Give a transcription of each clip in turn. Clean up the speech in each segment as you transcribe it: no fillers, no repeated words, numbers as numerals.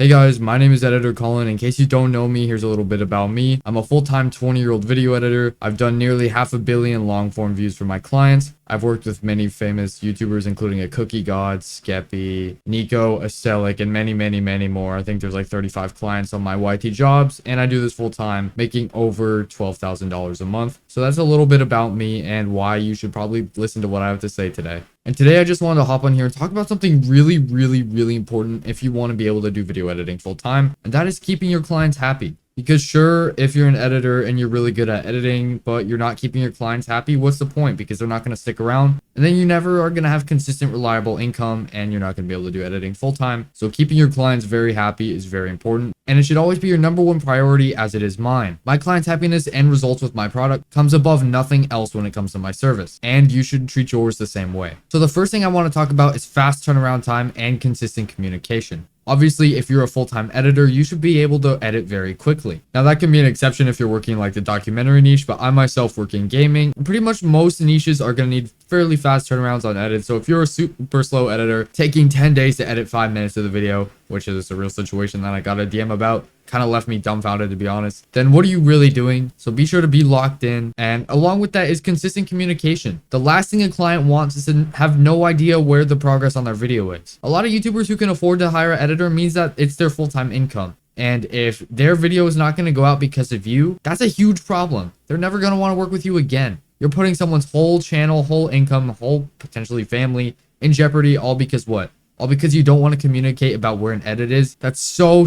Hey guys, my name is editor Collin. In case you don't know me, here's a little bit about me. I'm a full-time 20-year-old video editor. I've done nearly 500 million long-form views for my clients. I've worked with many famous YouTubers, including a Cookie God, Skeppy, Nico, Acelic, and many more. I think there's like 35 clients on my YT jobs, and I do this full-time, making over $12,000 a month. So that's a little bit about me and why you should probably listen to what I have to say today. And today I just wanted to hop on here and talk about something really important if you want to be able to do video editing full time, and that is keeping your clients happy. Because sure, if you're an editor and you're really good at editing, but you're not keeping your clients happy, what's the point? Because they're not going to stick around. And then you never are going to have consistent, reliable income, and you're not going to be able to do editing full time. So keeping your clients very happy is very important. And it should always be your number one priority, as it is mine. My clients' happiness and results with my product comes above nothing else when it comes to my service. And you should treat yours the same way. So the first thing I want to talk about is fast turnaround time and consistent communication. Obviously, if you're a full-time editor, you should be able to edit very quickly. Now, that can be an exception if you're working like the documentary niche, but I myself work in gaming. Pretty much most niches are going to need fairly fast turnarounds on edits. So if you're a super slow editor, taking 10 days to edit 5 minutes of the video, which is a real situation that I got a DM about, kind of left me dumbfounded, to be honest, then what are you really doing? So be sure to be locked in. And along with that is consistent communication. The last thing a client wants is to have no idea where the progress on their video is. A lot of YouTubers who can afford to hire an editor means that it's their full-time income. And if their video is not going to go out because of you, that's a huge problem. They're never going to want to work with you again. You're putting someone's whole channel, whole income, whole potentially family in jeopardy, all because what? All because you don't want to communicate about where an edit is. That's so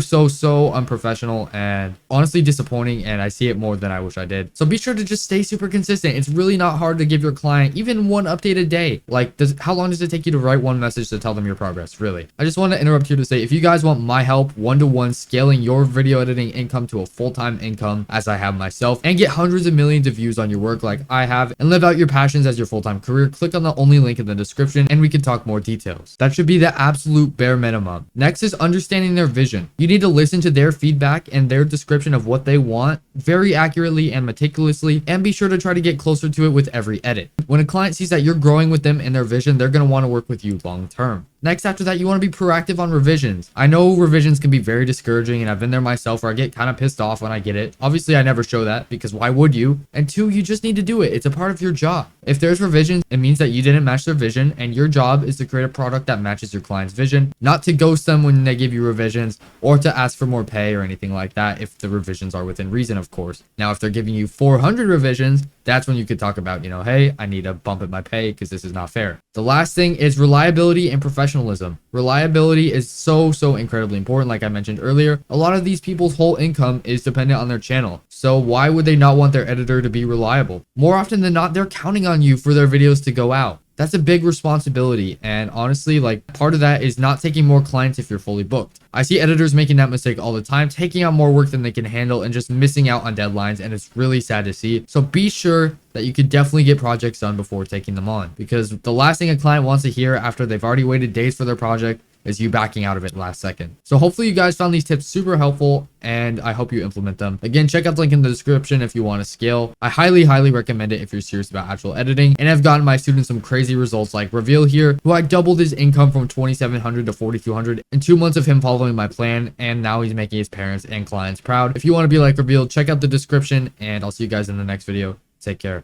unprofessional and honestly disappointing, and I see it more than I wish I did. So be sure to just stay super consistent. It's really not hard to give your client even one update a day. Like, how long does it take you to write one message to tell them your progress? Really? I just want to interrupt here to say, if you guys want my help one-to-one scaling your video editing income to a full-time income, as I have myself, and get hundreds of millions of views on your work like I have, and live out your passions as your full-time career, click on the only link in the description and we can talk more details. That should be the absolute bare minimum. Next is understanding their vision. You need to listen to their feedback and their description of what they want very accurately and meticulously, and be sure to try to get closer to it with every edit. When a client sees that you're growing with them in their vision, they're going to want to work with you long term. Next, after that, you want to be proactive on revisions. I know revisions can be very discouraging, and I've been there myself where I get kind of pissed off when I get it. Obviously, I never show that because why would you? And two, you just need to do it. It's a part of your job. If there's revisions, it means that you didn't match their vision, and your job is to create a product that matches your client's vision, not to ghost them when they give you revisions or to ask for more pay or anything like that if the revisions are within reason, of course. Now, if they're giving you 400 revisions, that's when you could talk about, hey, I need to bump up my pay because this is not fair. The last thing is reliability and professionalism. Reliability is so incredibly important. Like I mentioned earlier, a lot of these people's whole income is dependent on their channel. So why would they not want their editor to be reliable? More often than not, they're counting on you for their videos to go out. That's a big responsibility, and honestly, like, part of that is not taking more clients if you're fully booked. I see editors making that mistake all the time, taking on more work than they can handle and just missing out on deadlines, and it's really sad to see. So be sure that you could definitely get projects done before taking them on, because the last thing a client wants to hear after they've already waited days for their project is you backing out of it last second. So hopefully you guys found these tips super helpful, and I hope you implement them. Again, check out the link in the description if you want to scale. I highly recommend it if you're serious about actual editing, and I've gotten my students some crazy results, like Reveal here, who I doubled his income from 2,700 to 4,200 in 2 months of him following my plan, and now he's making his parents and clients proud. If you want to be like Reveal, check out the description, and I'll see you guys in the next video. Take care.